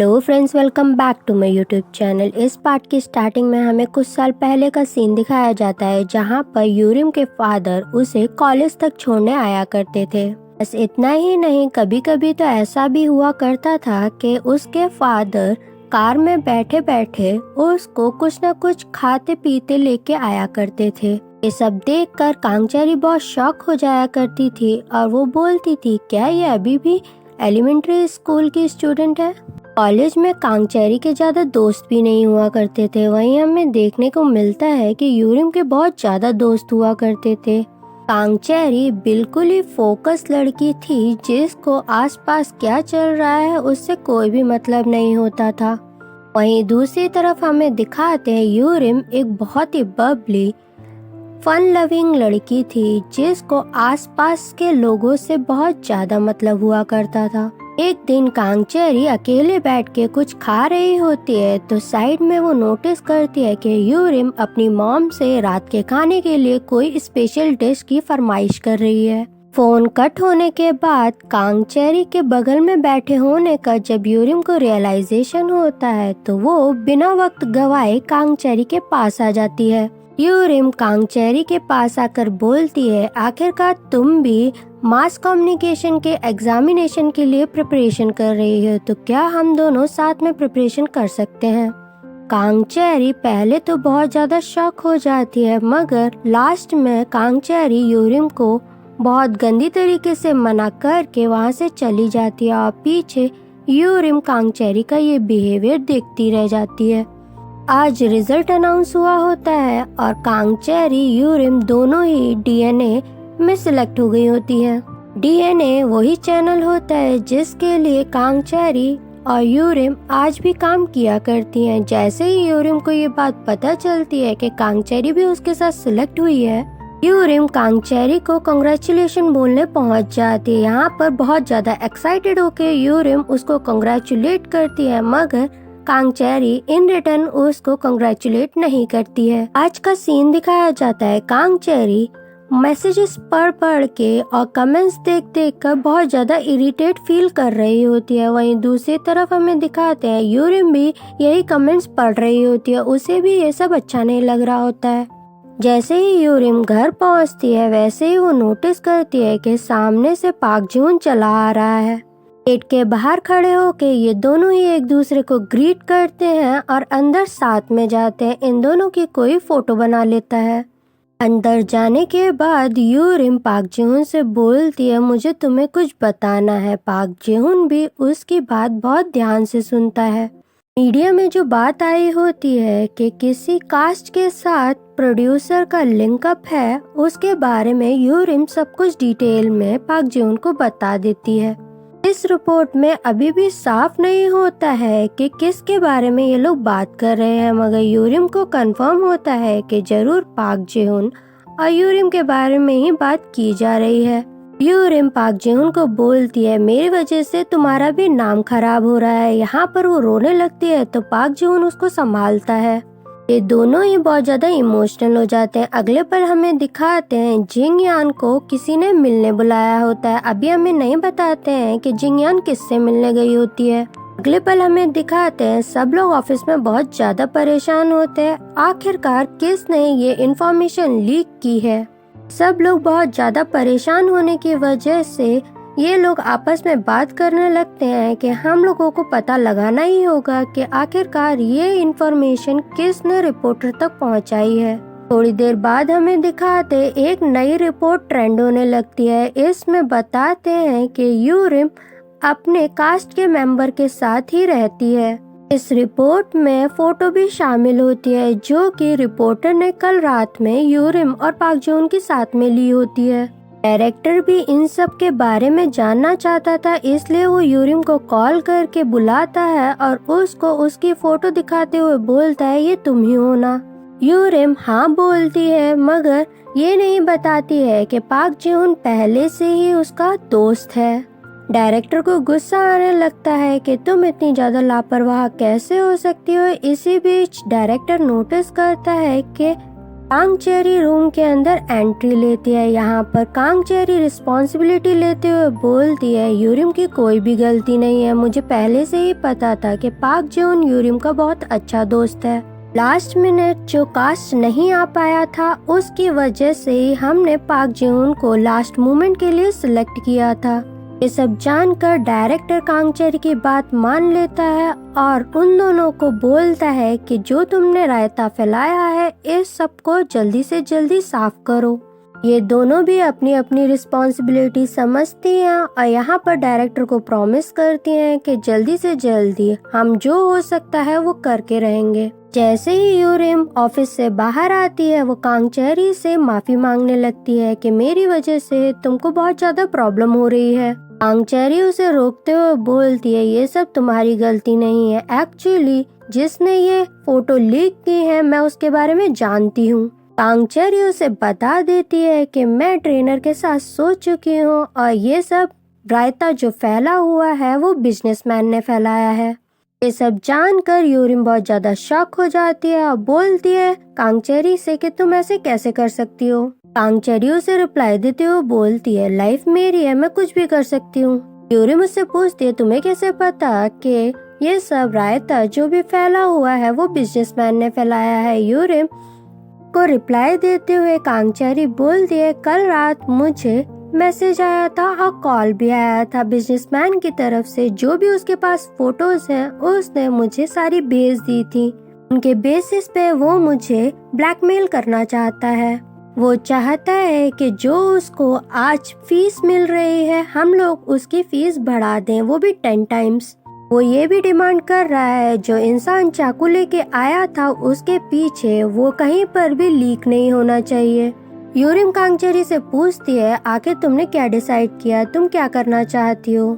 Hello friends, welcome back to my YouTube channel. इस part की starting में हमें कुछ साल पहले का सीन दिखाया जाता है जहां पर यूरिम के फादर उसे कॉलेज तक छोड़ने आया करते थे। बस इतना ही नहीं, कभी कभी तो ऐसा भी हुआ करता था कि उसके फादर कार में बैठे बैठे उसको कुछ न कुछ खाते पीते लेके आया करते थे। ये सब देखकर कांगचेरी बहुत शॉक हो जाया करती थी और वो बोलती थी, क्या ये अभी भी एलिमेंट्री स्कूल की स्टूडेंट है? कॉलेज में कांगचेरी के ज्यादा दोस्त भी नहीं हुआ करते थे। वहीं हमें देखने को मिलता है कि यूरिम के बहुत ज्यादा दोस्त हुआ करते थे। कांगचेरी बिल्कुल ही फोकस लड़की थी जिसको आसपास क्या चल रहा है उससे कोई भी मतलब नहीं होता था। वहीं दूसरी तरफ हमें दिखाते हैं यूरिम एक बहुत ही बबली फन लविंग लड़की थी जिसको आसपास के लोगों से बहुत ज्यादा मतलब हुआ करता था। एक दिन कांगचेरी अकेले बैठ के कुछ खा रही होती है तो साइड में वो नोटिस करती है कि यूरिम अपनी मॉम से रात के खाने के लिए कोई स्पेशल डिश की फरमाइश कर रही है। फोन कट होने के बाद कांगचेरी के बगल में बैठे होने का जब यूरिम को रियलाइजेशन होता है तो वो बिना वक्त गवाए कांगचेरी के पास आ जाती है। यूरिम कांगचेरी के पास आकर बोलती है, आखिरकार तुम भी मास कम्युनिकेशन के एग्जामिनेशन के लिए प्रिपरेशन कर रही हो, तो क्या हम दोनों साथ में प्रिपरेशन कर सकते हैं? कांगचेरी पहले तो बहुत ज्यादा शॉक हो जाती है, मगर लास्ट में कांगचेरी यूरिम को बहुत गंदी तरीके से मना करके वहाँ से चली जाती है और पीछे यूरिम कांगचेरी का ये बिहेवियर देखती रह जाती है। आज रिजल्ट अनाउंस हुआ होता है और कांगचेरी यूरिम दोनों ही डीएनए में सिलेक्ट हो गई होती है। डीएनए वही चैनल होता है जिसके लिए कांगचेरी और यूरिम आज भी काम किया करती हैं। जैसे ही यूरिम को ये बात पता चलती है कि कांगचेरी भी उसके साथ सिलेक्ट हुई है, यूरिम कांगचेरी को कांग्रेचुलेशन बोलने पहुंच जाती है। यहाँ पर बहुत ज्यादा एक्साइटेड होकर यूरिम उसको कांग्रेचुलेट करती है, मगर कांगचेरी इन रिटर्न उसको कांग्रेचुलेट नहीं करती है। आज का सीन दिखाया जाता है कांगचेरी मैसेजेस पढ़ के और कमेंट्स देख कर बहुत ज्यादा इरिटेट फील कर रही होती है। वहीं दूसरी तरफ हमें दिखाते हैं यूरिम भी यही कमेंट्स पढ़ रही होती है, उसे भी ये सब अच्छा नहीं लग रहा होता है। जैसे ही यूरिम घर पहुंचती है वैसे ही वो नोटिस करती है कि सामने से पाक जून चला आ रहा है। गेट के बाहर खड़े होके ये दोनों ही एक दूसरे को ग्रीट करते हैं और अंदर साथ में जाते हैं। इन दोनों की कोई फोटो बना लेता है। अंदर जाने के बाद यूरिम पाक जेहुन से बोलती है, मुझे तुम्हें कुछ बताना है। पाक जेहुन भी उसकी बात बहुत ध्यान से सुनता है। मीडिया में जो बात आई होती है कि किसी कास्ट के साथ प्रोड्यूसर का लिंकअप है, उसके बारे में यूरिम सब कुछ डिटेल में पाक जेहुन को बता देती है। इस रिपोर्ट में अभी भी साफ नहीं होता है कि किसके बारे में ये लोग बात कर रहे हैं, मगर यूरिम को कंफर्म होता है कि जरूर पाक जेहुन और यूरिम के बारे में ही बात की जा रही है। यूरिम पाक जेहुन को बोलती है, मेरी वजह से तुम्हारा भी नाम खराब हो रहा है। यहाँ पर वो रोने लगती है तो पाक जेहुन उसको संभालता है। ये दोनों ही बहुत ज्यादा इमोशनल हो जाते हैं। अगले पल हमें दिखाते हैं जिंग यान को किसी ने मिलने बुलाया होता है। अभी हमें नहीं बताते हैं कि जिंग यान किससे मिलने गई होती है। अगले पल हमें दिखाते हैं सब लोग ऑफिस में बहुत ज्यादा परेशान होते हैं। आखिरकार किसने ये इन्फॉर्मेशन लीक की है? सब लोग बहुत ज्यादा परेशान होने की वजह से ये लोग आपस में बात करने लगते हैं कि हम लोगों को पता लगाना ही होगा कि आखिरकार ये इन्फॉर्मेशन किसने रिपोर्टर तक पहुंचाई है। थोड़ी देर बाद हमें दिखाते एक नई रिपोर्ट ट्रेंड होने लगती है। इसमें बताते हैं कि यूरिम अपने कास्ट के मेंबर के साथ ही रहती है। इस रिपोर्ट में फोटो भी शामिल होती है जो कि रिपोर्टर ने कल रात में यूरिम और पाक जेहुन के साथ में ली होती है। डायरेक्टर भी इन सब के बारे में जानना चाहता था, इसलिए वो यूरिम को कॉल करके बुलाता है और उसको उसकी फोटो दिखाते हुए बोलता है, ये तुम ही हो ना? यूरिम हाँ बोलती है, मगर ये नहीं बताती है कि पाक जेहुन पहले से ही उसका दोस्त है। डायरेक्टर को गुस्सा आने लगता है कि तुम इतनी ज्यादा लापरवाह कैसे हो सकती हो। इसी बीच डायरेक्टर नोटिस करता है कि कांग चेरी रूम के अंदर एंट्री लेती है। यहाँ पर कांग चेरी रिस्पॉन्सिबिलिटी लेते हुए बोलती है, यूरिम की कोई भी गलती नहीं है, मुझे पहले से ही पता था कि पाक जेउन यूरिम का बहुत अच्छा दोस्त है। लास्ट मिनट जो कास्ट नहीं आ पाया था उसकी वजह से ही हमने पाक जेउन को लास्ट मोमेंट के लिए सिलेक्ट किया था। ये सब जानकर डायरेक्टर कांग चेरी की बात मान लेता है और उन दोनों को बोलता है कि जो तुमने रायता फैलाया है इस सब को जल्दी से जल्दी साफ करो। ये दोनों भी अपनी अपनी रिस्पॉन्सिबिलिटी समझती हैं और यहाँ पर डायरेक्टर को प्रॉमिस करती हैं कि जल्दी से जल्दी हम जो हो सकता है वो करके रहेंगे। जैसे ही यूरिम ऑफिस से बाहर आती है वो कांग चेरी से माफी मांगने लगती है कि मेरी वजह से तुमको बहुत ज्यादा प्रॉब्लम हो रही है। कांग चेरी उसे रोकते हुए बोलती है, ये सब तुम्हारी गलती नहीं है, एक्चुअली जिसने ये फोटो लीक की है मैं उसके बारे में जानती हूँ। कांग चेरी उसे बता देती है कि मैं ट्रेनर के साथ सो चुकी हूँ और ये सब रायता जो फैला हुआ है वो बिजनेसमैन ने फैलाया है। ये सब जानकर यूरिम बहुत ज्यादा शॉक हो जाती है और बोलती है कांग चेरी से कि तुम ऐसे कैसे कर सकती हो। कांग चेरी उसे रिप्लाई देते हुए बोलती है, लाइफ मेरी है, मैं कुछ भी कर सकती हूँ। यूरिम उससे पूछती है, तुम्हें कैसे पता कि ये सब रायता जो भी फैला हुआ है वो बिजनेसमैन ने फैलाया है। यूरिम को रिप्लाई देते हुए कांग चेरी बोलती है, कल रात मुझे मैसेज आया था और कॉल भी आया था बिजनेसमैन की तरफ से, जो भी उसके पास फोटोज हैं उसने मुझे सारी भेज दी थी। उनके बेसिस पे वो मुझे ब्लैकमेल करना चाहता है। वो चाहता है कि जो उसको आज फीस मिल रही है हम लोग उसकी फीस बढ़ा दें, वो भी 10 टाइम्स। वो ये भी डिमांड कर रहा है जो इंसान चाकू लेके आया था उसके पीछे वो कहीं पर भी लीक नहीं होना चाहिए। यूरिम कांग चेरी से पूछती है, आखिर तुमने क्या डिसाइड किया, तुम क्या करना चाहती हो।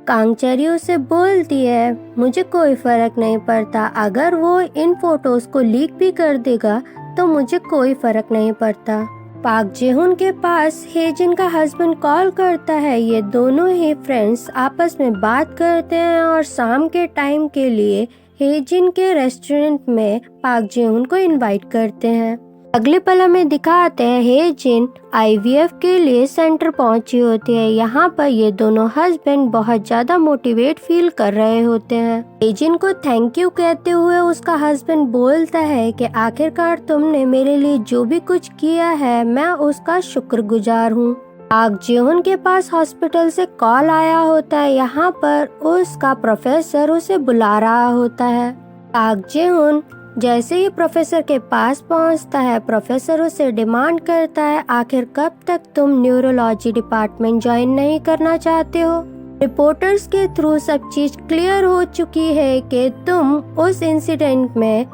कांग चेरी उसे बोलती है, मुझे कोई फर्क नहीं पड़ता, अगर वो इन फोटोज को लीक भी कर देगा तो मुझे कोई फर्क नहीं पड़ता। पाक जेहुन के पास हेजिन का हस्बैंड कॉल करता है। ये दोनों ही फ्रेंड्स आपस में बात करते हैं और शाम के टाइम के लिए हेजिन के रेस्टोरेंट में पाक जेहुन को इनवाइट करते हैं। अगले पल हमें दिखाते हैं हेजिन आईवीएफ के लिए सेंटर पहुंची होती है। यहाँ पर ये दोनों हस्बैंड बहुत ज्यादा मोटिवेट फील कर रहे होते हैं। हेजिन को थैंक यू कहते हुए उसका हस्बैंड बोलता है कि आखिरकार तुमने मेरे लिए जो भी कुछ किया है मैं उसका शुक्रगुजार हूँ। पाक जेहुन के पास हॉस्पिटल से कॉल आया होता है। यहाँ पर उसका प्रोफेसर उसे बुला रहा होता है। पाक जेहुन जैसे ही प्रोफेसर के पास पहुंचता है प्रोफेसर उसे डिमांड करता है, आखिर कब तक तुम न्यूरोलॉजी डिपार्टमेंट ज्वाइन नहीं करना चाहते हो। रिपोर्टर्स के थ्रू सब चीज क्लियर हो चुकी है कि तुम उस इंसिडेंट में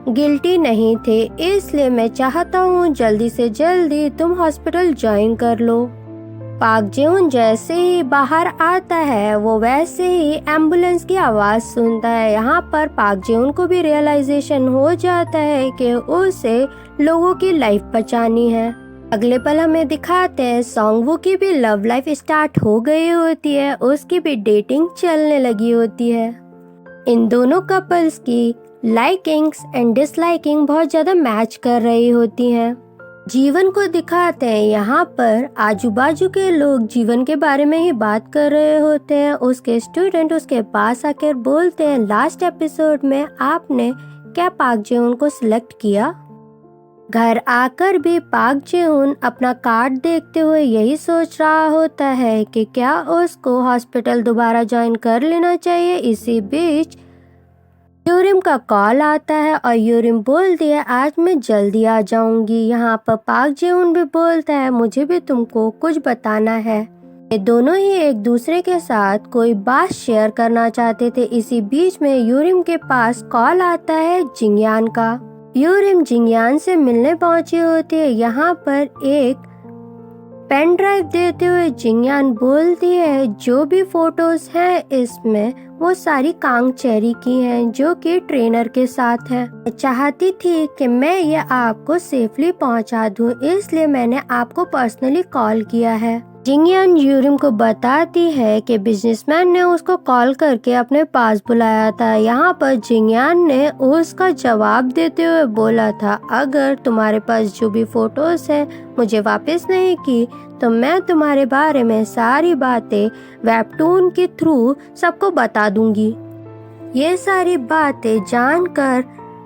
गिल्टी नहीं थे, इसलिए मैं चाहता हूँ जल्दी से जल्दी तुम हॉस्पिटल ज्वाइन कर लो। पाक जेहुन जैसे ही बाहर आता है वो वैसे ही एम्बुलेंस की आवाज सुनता है। यहाँ पर पाक जेहुन को भी रियलाइजेशन हो जाता है कि उसे लोगों की लाइफ बचानी है। अगले पल हमें दिखाते हैं सॉन्गवू की भी लव लाइफ स्टार्ट हो गई होती है, उसकी भी डेटिंग चलने लगी होती है। इन दोनों कपल्स की लाइकिंग्स एंड डिसलाइकिंग बहुत ज्यादा मैच कर रही होती हैं। जीवन को दिखाते हैं। यहाँ पर आजू बाजू के लोग जीवन के बारे में ही बात कर रहे होते हैं। उसके स्टूडेंट उसके पास आकर बोलते हैं, लास्ट एपिसोड में आपने क्या पाक जेहुन को सिलेक्ट किया। घर आकर भी पाक जेहुन अपना कार्ड देखते हुए यही सोच रहा होता है कि क्या उसको हॉस्पिटल दोबारा ज्वाइन कर लेना चाहिए। इसी बीच यूरिम का कॉल आता है और यूरिम बोलती है, आज मैं जल्दी आ जाऊंगी। यहाँ पर पाक जेहुन भी बोलता है, मुझे भी तुमको कुछ बताना है। ये दोनों ही एक दूसरे के साथ कोई बात शेयर करना चाहते थे। इसी बीच में यूरिम के पास कॉल आता है जिंगयान का। यूरिम जिंगयान से मिलने पहुंची होती है। यहाँ पर एक पेन ड्राइव देते हुए जिंगयान बोलती है, जो भी फोटोज हैं इसमें वो सारी कांग चेरी की हैं, जो कि ट्रेनर के साथ है। मैं चाहती थी कि मैं ये आपको सेफली पहुंचा दूं, इसलिए मैंने आपको पर्सनली कॉल किया है। जिंगयान यूरिम को बताती है कि बिजनेसमैन ने उसको कॉल करके अपने पास बुलाया था। यहाँ पर जिंगयान ने उसका जवाब देते हुए बोला था, अगर तुम्हारे पास जो भी फोटोज है मुझे वापस नहीं की तो मैं तुम्हारे बारे में सारी बातें वेबटून के थ्रू सबको बता दूंगी। ये सारी बातें जानकर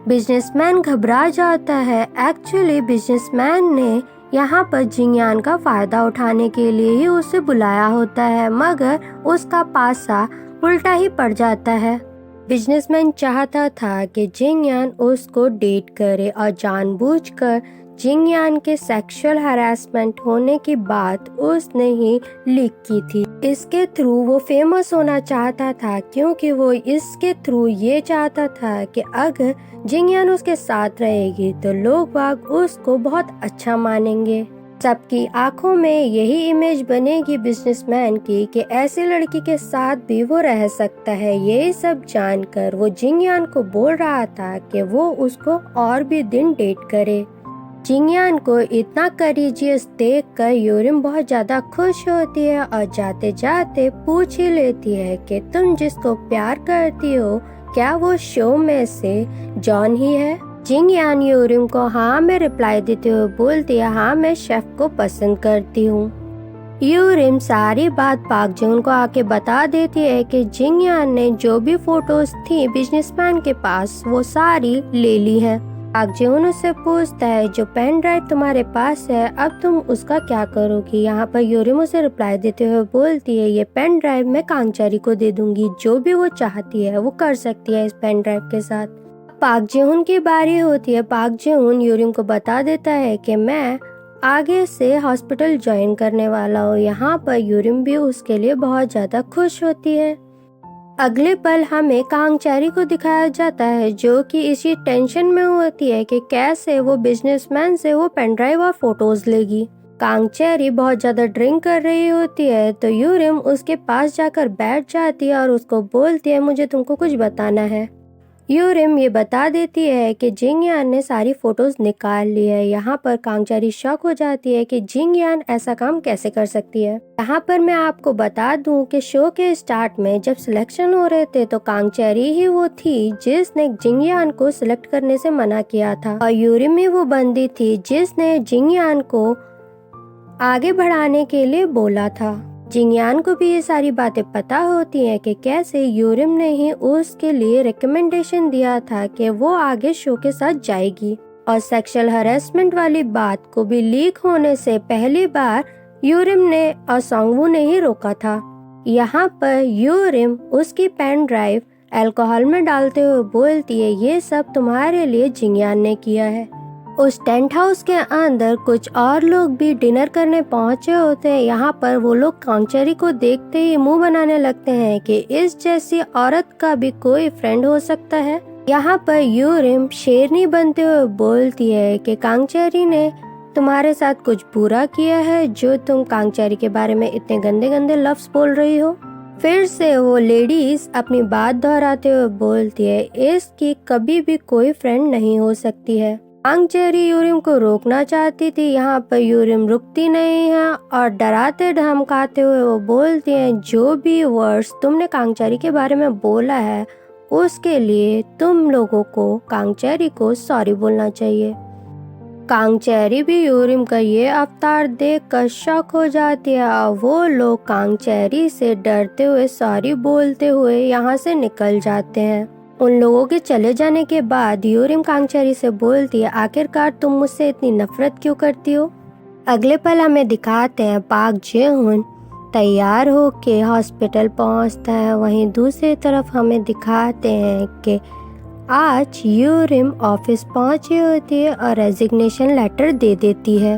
बिजनेसमैन घबरा जाता है। एक्चुअली बिजनेसमैन ने यहाँ पर जिंगयान का फायदा उठाने के लिए ही उसे बुलाया होता है, मगर उसका पासा उल्टा ही पड़ जाता है। बिजनेसमैन चाहता था कि जिंगयान उसको डेट करे और जानबूझकर जिंगयान के सेक्सुअल हरासमेंट होने की बात उसने ही लीक की थी। इसके थ्रू वो फेमस होना चाहता था, क्योंकि वो इसके थ्रू ये चाहता था कि अगर जिंगयान उसके साथ रहेगी तो लोग बाग उसको बहुत अच्छा मानेंगे। सबकी आंखों में यही इमेज बनेगी बिजनेसमैन की कि ऐसी लड़की के साथ भी वो रह सकता है। ये सब जानकर वो जिंगयान को बोल रहा था कि वो उसको और भी दिन डेट करे। जिंगयान को इतना करेजियस देखकर यूरिम बहुत ज्यादा खुश होती है और जाते जाते पूछ ही लेती है कि तुम जिसको प्यार करती हो क्या वो शो में से जॉन ही है। जिंगयान यूरिम को हाँ में रिप्लाई देते हुए बोलती है, हाँ मैं शेफ को पसंद करती हूँ। यूरिम सारी बात पाक जून को आके बता देती है कि जिंगयान ने जो भी फोटोज थी बिजनेसमैन के पास वो सारी ले ली है। पाक जून उससे पूछता है, जो पेन ड्राइव तुम्हारे पास है अब तुम उसका क्या करोगी। यहाँ पर यूरिम उसे रिप्लाई देते हुए बोलती है, ये पेन ड्राइव मैं कांगचारी को दे दूंगी, जो भी वो चाहती है वो कर सकती है इस पेन ड्राइव के साथ। पाक जून की बारी होती है। पाक जून यूरिम को बता देता है कि मैं आगे से हॉस्पिटल ज्वाइन करने वाला हूँ। यहाँ पर यूरिम भी उसके लिए बहुत ज्यादा खुश होती है। अगले पल हमें कांगचारी को दिखाया जाता है, जो कि इसी टेंशन में होती है कि कैसे वो बिजनेसमैन से वो पेन ड्राइव और फोटोज लेगी। कांगचारी बहुत ज्यादा ड्रिंक कर रही होती है तो यूरिम उसके पास जाकर बैठ जाती है और उसको बोलती है, मुझे तुमको कुछ बताना है। यूरिम ये बता देती है कि जिंगयान ने सारी फोटोज निकाल ली है। यहाँ पर कांगचारी शॉक हो जाती है कि जिंगयान ऐसा काम कैसे कर सकती है। यहाँ पर मैं आपको बता दूं कि शो के स्टार्ट में जब सिलेक्शन हो रहे थे तो कांगचारी ही वो थी जिसने जिंगयान को सिलेक्ट करने से मना किया था और यूरिम ही वो बंदी थी जिसने जिंगयान को आगे बढ़ाने के लिए बोला था। जिंगयान को भी ये सारी बातें पता होती हैं कि कैसे यूरिम ने ही उसके लिए रिकमेंडेशन दिया था कि वो आगे शो के साथ जाएगी और सेक्सुअल हरासमेंट वाली बात को भी लीक होने से पहली बार यूरिम ने और सोंगवू ने ही रोका था। यहाँ पर यूरिम उसकी पेन ड्राइव अल्कोहल में डालते हुए बोलती है, ये सब तुम्हारे लिए जिंगयान ने किया है। उस टेंट हाउस के अंदर कुछ और लोग भी डिनर करने पहुंचे होते हैं। यहाँ पर वो लोग कांगचारी को देखते ही मुंह बनाने लगते हैं कि इस जैसी औरत का भी कोई फ्रेंड हो सकता है। यहाँ पर यूरिम शेरनी बनते हुए बोलती है कि कांगचारी ने तुम्हारे साथ कुछ बुरा किया है जो तुम कांगचारी के बारे में इतने गंदे गंदे लफ्ज बोल रही हो। फिर से वो लेडीज अपनी बात दोहराते हुए बोलती है, इसकी कभी भी कोई फ्रेंड नहीं हो सकती है। कांगचारी यूरिम को रोकना चाहती थी, यहाँ पर यूरिम रुकती नहीं है और डराते धमकाते हुए वो बोलती हैं, जो भी वर्ड्स तुमने कांगचारी के बारे में बोला है उसके लिए तुम लोगों को कांगचारी को सॉरी बोलना चाहिए। कांगचारी भी यूरिम का ये अवतार देखकर शॉक हो जाती है और वो लोग कांगचारी से डरते हुए सॉरी बोलते हुए यहाँ से निकल जाते हैं। उन लोगों के चले जाने के बाद यूरिम कांगचारी से बोलती है, आखिरकार तुम मुझसे इतनी नफरत क्यों करती हो। अगले पल हमें दिखाते हैं पाक जेहुन तैयार होके हॉस्पिटल पहुंचता है। वहीं दूसरी तरफ हमें दिखाते हैं कि आज यूरिम ऑफिस पहुंची होती है और रेजिग्नेशन लेटर दे देती है।